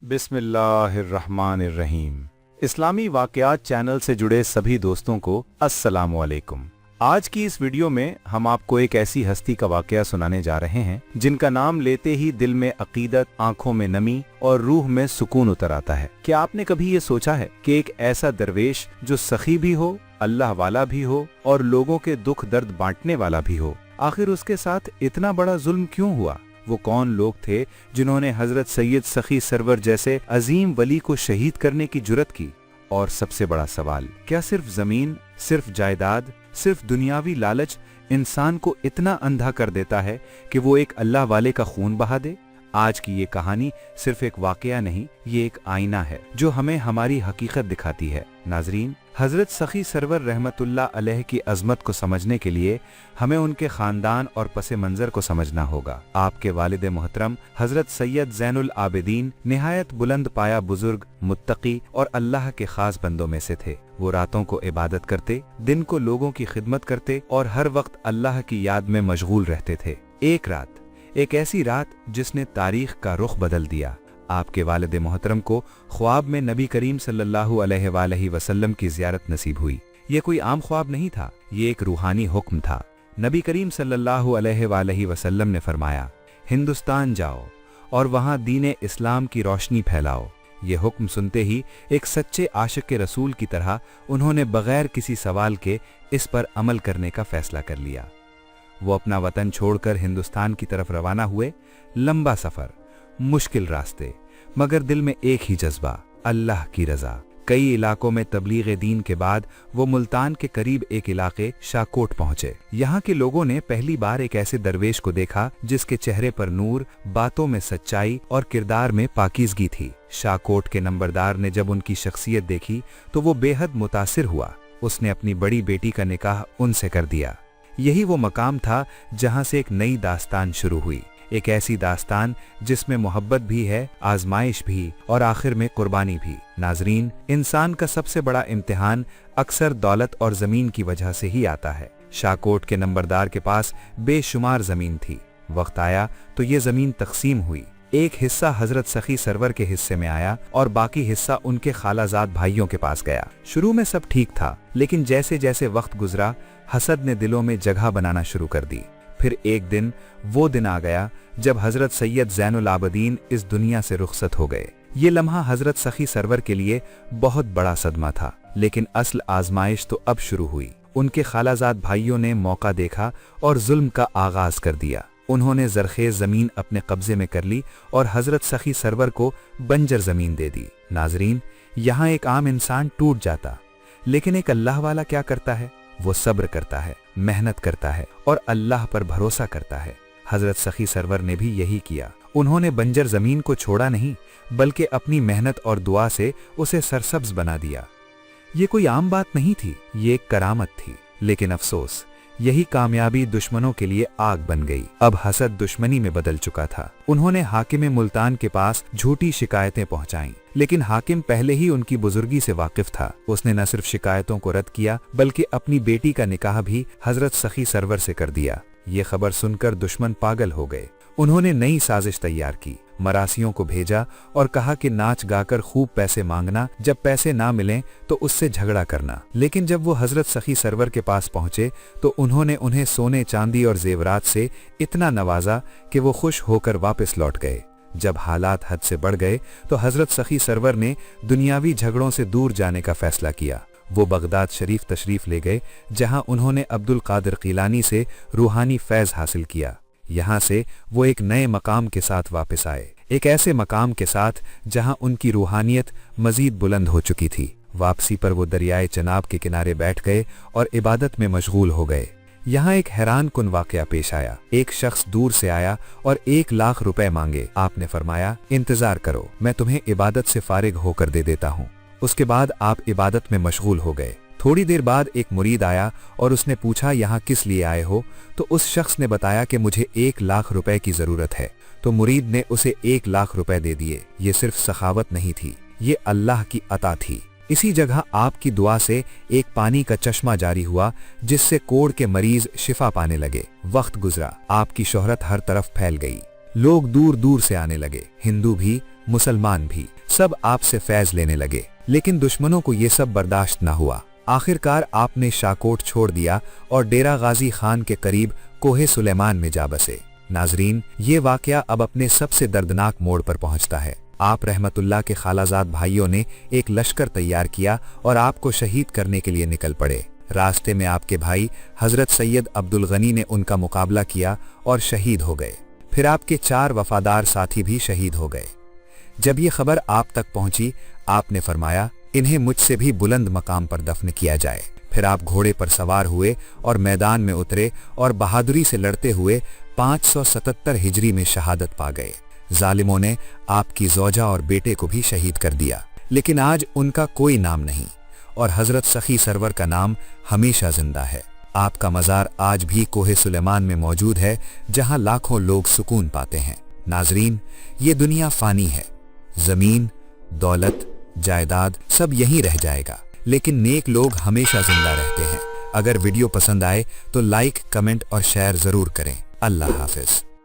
बिस्मिल्लाहिर्रहमानिर्रहीम। इस्लामी वाक़यात चैनल से जुड़े सभी दोस्तों को अस्सलामु अलैकुम। आज की इस वीडियो में हम आपको एक ऐसी हस्ती का वाक़या सुनाने जा रहे हैं जिनका नाम लेते ही दिल में अकीदत, आंखों में नमी और रूह में सुकून उतर आता है। क्या आपने कभी ये सोचा है कि एक ऐसा दरवेश जो सखी भी हो, अल्लाह वाला भी हो और लोगों के दुख दर्द बांटने वाला भी हो, आखिर उसके साथ इतना बड़ा जुल्म क्यों हुआ? वो कौन लोग थे जिन्होंने हजरत सैयद सखी सरवर जैसे अजीम वली को शहीद करने की जुर्रत की? और सबसे बड़ा सवाल, क्या सिर्फ जमीन, सिर्फ जायदाद, सिर्फ दुनियावी लालच इंसान को इतना अंधा कर देता है कि वो एक अल्लाह वाले का खून बहा दे? आज की ये कहानी सिर्फ एक वाकया नहीं, ये एक आईना है जो हमें हमारी हकीकत दिखाती है। नाजरीन, हजरत सखी सरवर रहमतुल्लाह अलैह की अजमत को समझने के लिए हमें उनके खानदान और पसे मंजर को समझना होगा। आपके वालिद मोहतरम हजरत सैयद ज़ैनुल आबिदीन निहायत बुलंद पाया बुजुर्ग, मुत्तकी और अल्लाह के खास बंदों में से थे। वो रातों को इबादत करते, दिन को लोगों की खिदमत करते और हर वक्त अल्लाह की याद में मशगूल रहते थे। एक ऐसी रात जिसने तारीख का रुख बदल दिया। आपके वालिद मोहतरम को ख्वाब में नबी करीम सल्लल्लाहु अलैहि वसल्लम की ज़ियारत नसीब हुई। ये कोई आम ख्वाब नहीं था, ये एक रूहानी हुक्म था। नबी करीम सल्लल्लाहु अलैहि वसल्लम ने फरमाया, हिंदुस्तान जाओ और वहाँ दीन इस्लाम की रोशनी फैलाओ। ये हुक्म सुनते ही एक सच्चे आशिक रसूल की तरह उन्होंने बगैर किसी सवाल के इस पर अमल करने का फैसला कर लिया। वो अपना वतन छोड़कर हिंदुस्तान की तरफ रवाना हुए। लंबा सफर, मुश्किल रास्ते, मगर दिल में एक ही जज्बा, अल्लाह की रजा। कई इलाकों में तबलीग दीन के बाद वो मुल्तान के करीब एक इलाके शाकोट पहुंचे। यहाँ के लोगों ने पहली बार एक ऐसे दरवेश को देखा जिसके चेहरे पर नूर, बातों में सच्चाई और किरदार में पाकीज़गी थी। शाकोट के नंबरदार ने जब उनकी शख्सियत देखी तो वो बेहद मुतासिर हुआ। उसने अपनी बड़ी बेटी का निकाह उनसे कर दिया। यही वो मकाम था जहां से एक नई दास्तान शुरू हुई, एक ऐसी दास्तान जिसमें मोहब्बत भी है, आजमाइश भी और आखिर में कुर्बानी भी। नाजरीन, इंसान का सबसे बड़ा इम्तिहान अक्सर दौलत और जमीन की वजह से ही आता है। शाकोट के नंबरदार के पास बेशुमार जमीन थी। वक्त आया तो ये जमीन तकसीम हुई। एक हिस्सा हजरत सखी सरवर के हिस्से में आया और बाकी हिस्सा उनके खालाजाद भाइयों के पास गया। शुरू में सब ठीक था, लेकिन जैसे जैसे वक्त गुजरा हसद ने दिलों में जगह बनाना शुरू कर दी। फिर एक दिन वो दिन आ गया जब हजरत सैयद ज़ैनुल आबिदीन इस दुनिया से रुखसत हो गए। ये लम्हा हजरत सखी सरवर के लिए बहुत बड़ा सदमा था, लेकिन असल आजमाइश तो अब शुरू हुई। उनके खालाजाद भाइयों ने मौका देखा और जुल्म का आगाज कर दिया। उन्होंने जरखेज जमीन अपने कब्जे में कर ली और हजरत सखी सरवर को बंजर जमीन दे दी। नाजरीन, यहाँ एक आम इंसान टूट जाता, लेकिन एक अल्लाह वाला क्या करता है? वो सब्र करता है, मेहनत करता है और अल्लाह पर भरोसा करता है। हजरत सखी सरवर ने भी यही किया। उन्होंने बंजर जमीन को छोड़ा नहीं, बल्कि अपनी मेहनत और दुआ से उसे सरसब्ज बना दिया। ये कोई आम बात नहीं थी, ये एक करामत थी। लेकिन अफसोस, यही कामयाबी दुश्मनों के लिए आग बन गई। अब हसद दुश्मनी में बदल चुका था। उन्होंने हाकिम मुल्तान के पास झूठी शिकायतें पहुंचाईं, लेकिन हाकिम पहले ही उनकी बुजुर्गी से वाकिफ था। उसने न सिर्फ शिकायतों को रद्द किया, बल्कि अपनी बेटी का निकाह भी हजरत सखी सरवर से कर दिया। ये खबर सुनकर दुश्मन पागल हो गए। उन्होंने नई साजिश तैयार की, मरासियों को भेजा और कहा कि नाच गाकर खूब पैसे मांगना, जब पैसे ना मिलें तो उससे झगड़ा करना। लेकिन जब वो हजरत सखी सरवर के पास पहुंचे तो उन्होंने उन्हें सोने, चांदी और जेवरात से इतना नवाजा कि वो खुश होकर वापस लौट गए। जब हालात हद से बढ़ गए तो हजरत सखी सरवर ने दुनियावी झगड़ों से दूर जाने का फैसला किया। वो बगदाद शरीफ तशरीफ ले गए, जहां उन्होंने अब्दुल कादिर कीलानी से रूहानी फैज़ हासिल किया। यहाँ से वो एक नए मकाम के साथ वापस आए, एक ऐसे मकाम के साथ जहां उनकी रूहानियत मजीद बुलंद हो चुकी थी। वापसी पर वो दरियाए चनाब के किनारे बैठ गए और इबादत में मशगूल हो गए। यहाँ एक हैरान कुन वाकया पेश आया। एक शख्स दूर से आया और 1 लाख रुपए मांगे। आपने फरमाया, इंतजार करो, मैं तुम्हें इबादत से फारिग होकर दे देता हूँ। उसके बाद आप इबादत में मशगूल हो गए। थोड़ी देर बाद एक मुरीद आया और उसने पूछा, यहाँ किस लिए आए हो? तो उस शख्स ने बताया कि मुझे 1 लाख रुपए की जरूरत है। तो मुरीद ने उसे 1 लाख रुपए दे दिए। ये सिर्फ सखावत नहीं थी, ये अल्लाह की अता थी। इसी जगह आपकी दुआ से एक पानी का चश्मा जारी हुआ, जिससे कोढ़ के मरीज शिफा पाने लगे। वक्त गुजरा, आपकी शोहरत हर तरफ फैल गई। लोग दूर दूर से आने लगे, हिंदू भी, मुसलमान भी, सब आपसे फैज लेने लगे। लेकिन दुश्मनों को ये सब बर्दाश्त ना हुआ। आखिरकार आपने शाकोट छोड़ दिया और डेरा गाजी खान के करीब कोहे सुलेमान में जा बसे। नाजरीन, ये वाकया अब अपने सबसे दर्दनाक मोड़ पर पहुंचता है। आप रहमतुल्लाह के खालाजाद भाइयों ने एक लश्कर तैयार किया और आपको शहीद करने के लिए निकल पड़े। रास्ते में आपके भाई हजरत सैयद अब्दुल गनी ने उनका मुकाबला किया और शहीद हो गए। फिर आपके 4 वफादार साथी भी शहीद हो गए। जब ये खबर आप तक पहुंची, आपने फरमाया, इन्हें मुझसे भी बुलंद मकाम पर दफन किया जाए। फिर आप घोड़े पर सवार हुए और मैदान में उतरे और बहादुरी से लड़ते हुए 577 हिजरी में शहादत पा गए। जालिमों ने आपकी ज़ौजा और बेटे को भी शहीद कर दिया, लेकिन आज उनका कोई नाम नहीं और हजरत सखी सरवर का नाम हमेशा जिंदा है। आपका मज़ार आज भी कोहे सुलेमान में मौजूद है, जहां लाखों लोग सुकून पाते हैं। नाजरीन, ये दुनिया फानी है। जमीन, दौलत, जायदाद सब यहीं रह जाएगा, लेकिन नेक लोग हमेशा जिंदा रहते हैं। अगर वीडियो पसंद आए तो लाइक, कमेंट और शेयर जरूर करें। अल्लाह हाफिज।